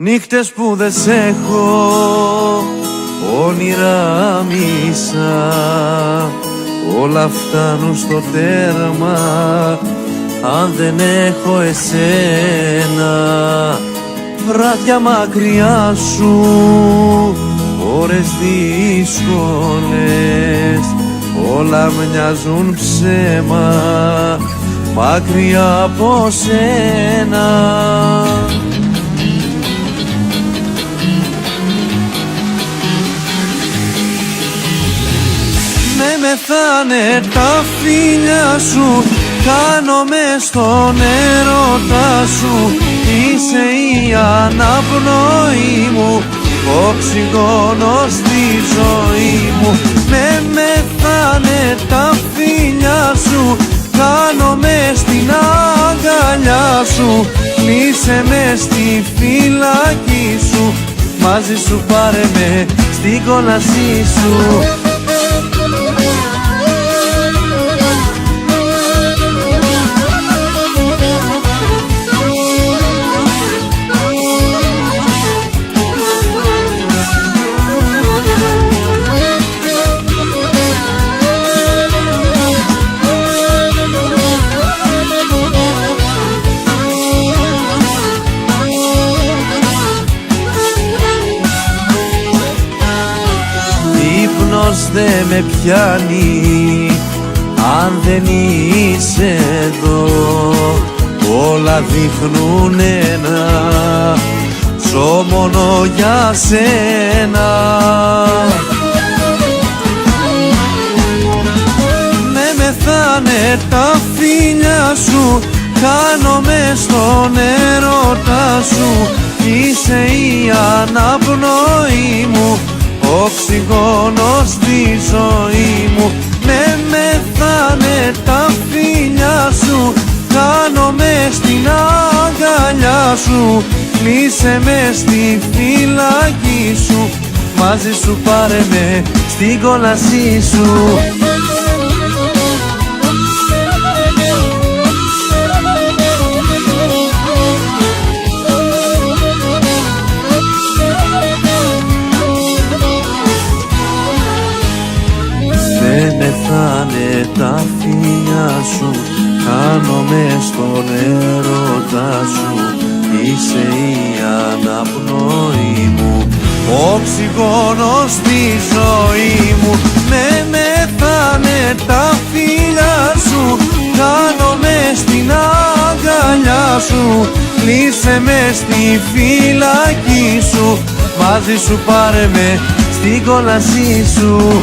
Νύχτες που δεν σ' έχω, όνειρα μίσα, όλα φτάνουν στο τέρμα αν δεν έχω εσένα. Βράδια μακριά σου, ώρες δύσκολες, όλα μοιάζουν ψέμα μακριά από σένα. Με μεθάνε τα φιλιά σου, χάνομαι στον έρωτα σου. Είσαι η αναπνοή μου, οξυγόνο στη ζωή μου. Με μεθάνε τα φιλιά σου, χάνομαι στην αγκαλιά σου. Κλείσε με στη φυλακή σου, μαζί σου πάρε με στην κόλασή σου. Δεν με πιάνει αν δεν είσαι εδώ. Όλα δείχνουν ένα, ζω μόνο για σένα. Με μεθάνε τα φιλιά σου, χάνομαι στον έρωτα σου. Είσαι η αναπνοή μου, οξυγόνο στη ζωή μου. Με μεθάνε τα φιλιά σου, χάνομαι στην αγκαλιά σου. Κλείσε με στη φυλακή σου, μαζί σου πάρε με στην κόλασή σου. Μεθάνε τα φιλιά σου, χάνομαι στον έρωτα σου. Είσαι η αναπνοή μου, οξυγόνο στη ζωή μου. Με μεθάνε τα φιλιά σου, χάνομαι στην αγκαλιά σου. Κλείσε με στη φυλακή σου, μαζί σου πάρε με στην κόλασή σου.